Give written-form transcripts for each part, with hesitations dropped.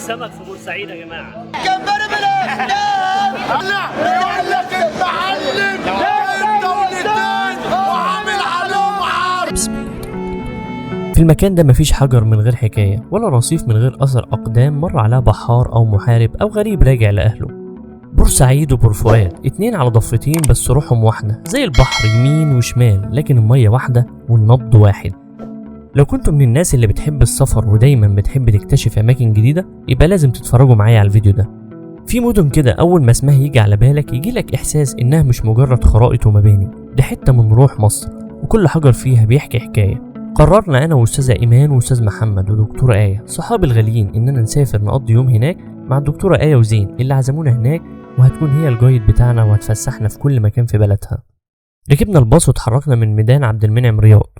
السمك في بورسعيد يا جماعه. جمبري بالاسلام لعلك المعلم الدولتين وعامل عليهم عرض. في المكان ده مفيش حجر من غير حكاية ولا رصيف من غير أثر أقدام مر عليها بحار أو محارب أو غريب راجع لأهله. بورسعيد وبورفؤاد اتنين على ضفتين بس روحهم واحدة زي البحر يمين وشمال، لكن المية واحدة والنبض واحد. لو كنتم من الناس اللي بتحب السفر ودايما بتحب تكتشف أماكن جديدة يبقى لازم تتفرجوا معايا على الفيديو ده. في مدن كده أول ما اسمها يجي على بالك يجيلك إحساس إنها مش مجرد خرائط ومباني، ده حتة من روح مصر وكل حجر فيها بيحكي حكاية. قررنا أنا وأستاذة إيمان وأستاذ محمد ودكتورة آية صحاب الغاليين إننا نسافر نقضي يوم هناك مع الدكتورة آية وزين اللي عزمونا هناك، وهتكون هي الجايد بتاعنا وهتفسحنا في كل مكان في بلدها. ركبنا الباص وتحركنا من ميدان عبد المنعم رياض.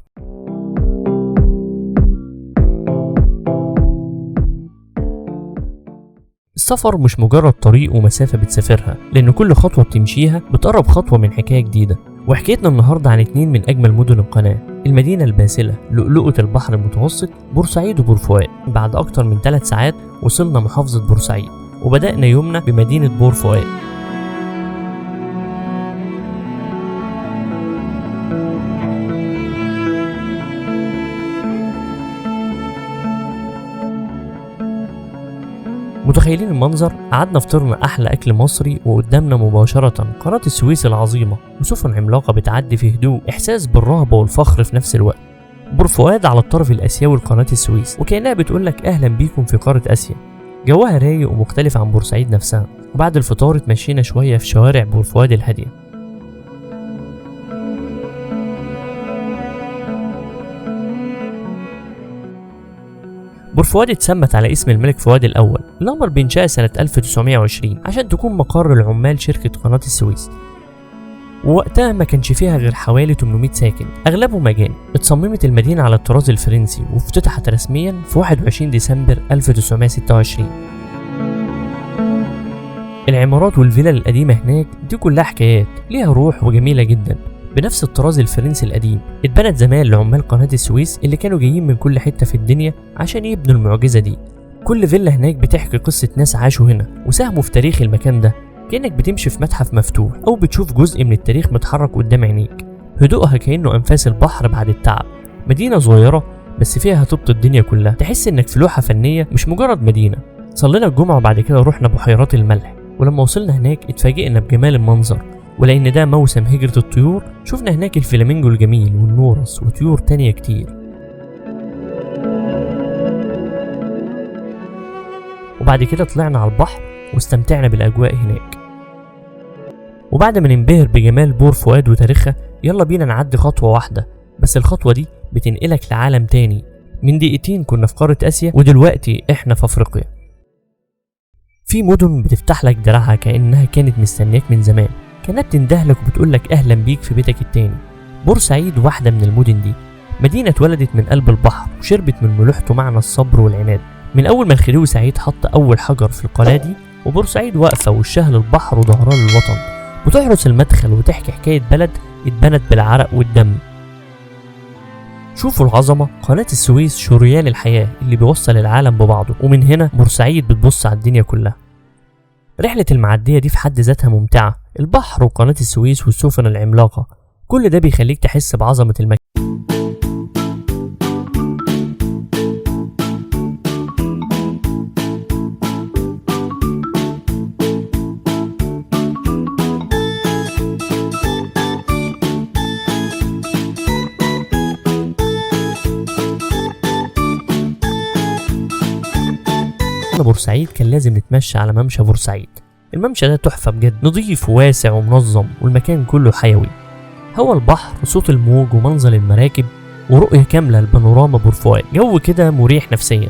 السفر مش مجرد طريق ومسافة بتسافرها، لأن كل خطوة بتمشيها بتقرب خطوة من حكاية جديدة. وحكايتنا النهاردة عن اتنين من أجمل مدن القناة، المدينة الباسلة لؤلؤة البحر المتوسط بورسعيد وبورفؤاد. بعد أكتر من 3 ساعات وصلنا محافظة بورسعيد وبدأنا يومنا بمدينة بورفؤاد. متخيلين المنظر؟ قعدنا فطرنا أحلى أكل مصري وقدامنا مباشرة قناة السويس العظيمة وسفن عملاقة بتعدي في هدوء، إحساس بالرهبة والفخر في نفس الوقت. بورفؤاد على الطرف الآسيوي لقناة السويس وكأنها بتقولك أهلا بيكم في قارة آسيا. جوها رايق ومختلف عن بورسعيد نفسها. وبعد الفطار اتمشينا شوية في شوارع بورفؤاد الهادية. بورفؤاد اتسمت على اسم الملك فؤاد الأول اللي أمر بإنشائها سنة 1920 عشان تكون مقر العمال شركة قناة السويس، ووقتها ما كانش فيها غير حوالي 800 ساكن أغلبهم أجانب. اتصممت المدينة على الطراز الفرنسي وافتتحت رسميا في 21 ديسمبر 1926. العمارات والفيلا القديمة هناك دي كلها حكايات ليها روح وجميلة جدا بنفس الطراز الفرنسي القديم. اتبنت زمان لعمال قناة السويس اللي كانوا جايين من كل حتة في الدنيا عشان يبنوا المعجزة دي. كل فيلا هناك بتحكي قصة ناس عاشوا هنا وساهموا في تاريخ المكان ده، كأنك بتمشي في متحف مفتوح أو بتشوف جزء من التاريخ متحرك قدام عينيك. هدوءها كأنه أنفاس البحر بعد التعب. مدينة صغيرة بس فيها هتبط الدنيا كلها، تحس إنك في لوحة فنية مش مجرد مدينة. صلينا الجمعة وبعد كده رحنا بحيرات الملح، ولما وصلنا هناك اتفاجئنا بجمال المنظر، ولأن ده موسم هجرة الطيور شفنا هناك الفلامينجو الجميل والنورس وطيور تانية كتير. وبعد كده طلعنا على البحر واستمتعنا بالأجواء هناك. وبعد ما ننبهر بجمال بورفؤاد وتاريخها يلا بينا نعدي خطوة واحدة، بس الخطوة دي بتنقلك لعالم تاني. من دقيقتين كنا في قارة آسيا ودلوقتي احنا في أفريقيا. في مدن بتفتح لك دراعها كأنها كانت مستنياك من زمان، كانت تندهلك وبتقولك أهلا بيك في بيتك التاني. بورسعيد واحدة من المدن دي، مدينة اتولدت من قلب البحر وشربت من ملوحته معنى الصبر والعناد. من أول ما الخديوي سعيد حط أول حجر في القناة دي وبورسعيد واقفة وشها للبحر وظهرها للوطن، بتحرس المدخل وتحكي حكاية بلد اتبنت بالعرق والدم. شوفوا العظمة، قناة السويس شريان الحياة اللي بيوصل العالم ببعضه، ومن هنا بورسعيد بتبص على الدنيا كلها. رحلة المعدية دي في حد ذاتها ممتعة، البحر وقناة السويس والسفن العملاقة كل ده بيخليك تحس بعظمة المكان. بورسعيد كان لازم نتمشى على ممشى بورسعيد. الممشى ده تحفة بجد، نظيف وواسع ومنظم والمكان كله حيوي. هوا البحر وصوت الموج ومنظر المراكب ورؤية كاملة لبانوراما بورفؤاد، جو كده مريح نفسيا.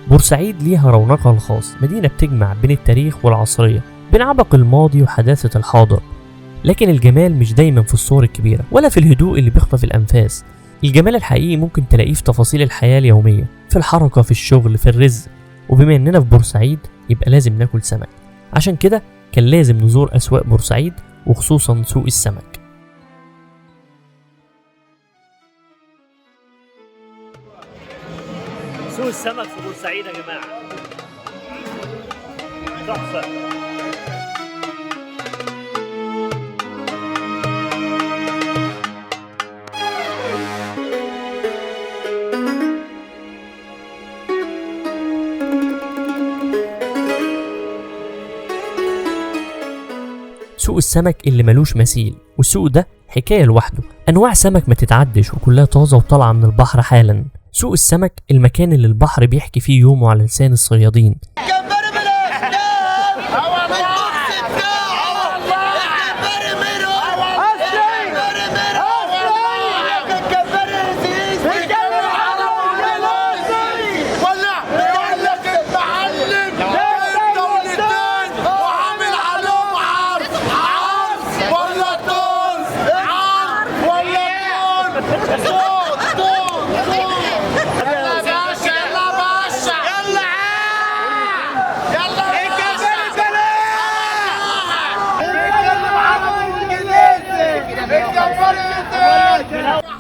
بورسعيد ليها رونقها الخاص، مدينة بتجمع بين التاريخ والعصرية، بين عبق الماضي وحداثة الحاضر. لكن الجمال مش دايما في الصور الكبيرة ولا في الهدوء اللي بيخطف الأنفاس. الجمال الحقيقي ممكن تلاقيه في تفاصيل الحياة اليومية، في الحركة، في الشغل، في الرزق. وبما اننا في بورسعيد يبقى لازم ناكل سمك، عشان كده كان لازم نزور أسواق بورسعيد وخصوصا سوق السمك. سوق السمك في بورسعيد يا جماعة. سوق السمك اللي ملوش مثيل، والسوق ده حكاية لوحده، أنواع سمك ما تتعدش وكلها طازة وطالعة من البحر حالا. سوق السمك المكان اللي البحر بيحكي فيه يومه على لسان الصيادين.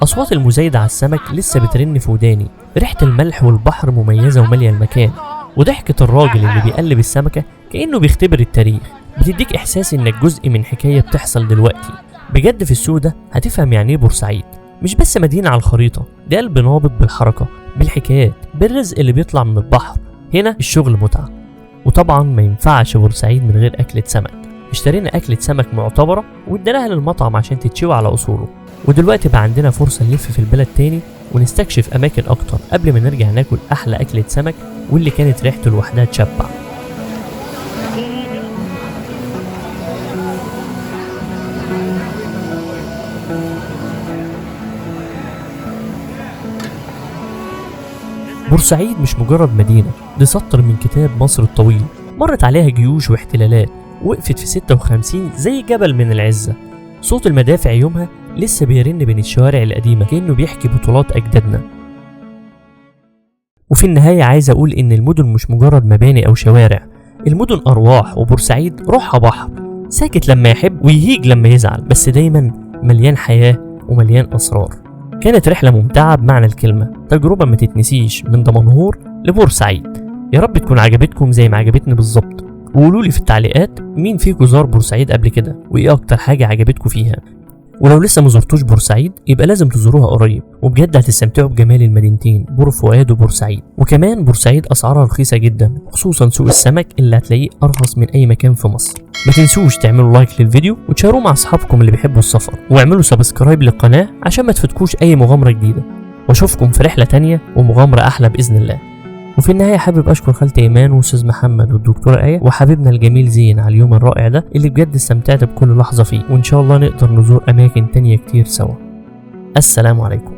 أصوات المزايدة على السمك لسه بترن في وداني، ريحة الملح والبحر مميزة ومالية المكان، وضحكة الراجل اللي بيقلب السمكة كأنه بيختبر التاريخ بتديك إحساس إنك جزء من حكاية بتحصل دلوقتي. بجد في السوق ده هتفهم يعني إيه بورسعيد، مش بس مدينة على الخريطة، ده قلب نابض بالحركة، بالحكايات، بالرزق اللي بيطلع من البحر. هنا الشغل متعة، وطبعا ما ينفعش بورسعيد من غير أكلة سمك. اشترينا أكلة سمك معتبرة واديناها للمطعم عشان تتشوي على أصوله، ودلوقتي بقى عندنا فرصة نلف في البلد تاني ونستكشف أماكن أكتر قبل ما نرجع ناكل أحلى أكلة سمك واللي كانت ريحته لوحدها تشبع. بورسعيد مش مجرد مدينة، دي سطر من كتاب مصر الطويل، مرت عليها جيوش واحتلالات، وقفت في 56 زي جبل من العزة. صوت المدافع يومها لسه بيرن بين الشوارع القديمة كأنه بيحكي بطولات أجدادنا. وفي النهاية عايز أقول إن المدن مش مجرد مباني أو شوارع، المدن أرواح، وبورسعيد روحها بحر، ساكت لما يحب ويهيج لما يزعل، بس دايما مليان حياة ومليان أسرار. كانت رحلة ممتعة بمعنى الكلمة، تجربة ما تتنسيش من دمنهور لبورسعيد. يا رب تكون عجبتكم زي ما عجبتني بالظبط، وقولولي في التعليقات مين فيكم زار بورسعيد قبل كده وإيه أكتر حاجة عجبتكم فيها. ولو لسه ما زرتوش بورسعيد يبقى لازم تزوروها قريب، وبجد هتستمتعوا بجمال المدينتين بور فؤاد وبورسعيد. وكمان بورسعيد اسعارها رخيصه جدا، خصوصا سوق السمك اللي هتلاقيه ارخص من اي مكان في مصر. ما تنسوش تعملوا لايك للفيديو وتشاروه مع اصحابكم اللي بيحبوا السفر، واعملوا سبسكرايب للقناه عشان ما تفوتكوش اي مغامره جديده. واشوفكم في رحله تانية ومغامره احلى باذن الله. وفي النهاية حابب أشكر خالتي إيمان وأستاذ محمد والدكتورة آية وحبيبنا الجميل زين على اليوم الرائع ده اللي بجد استمتعت بكل لحظة فيه، وإن شاء الله نقدر نزور أماكن تانية كتير سوا. السلام عليكم.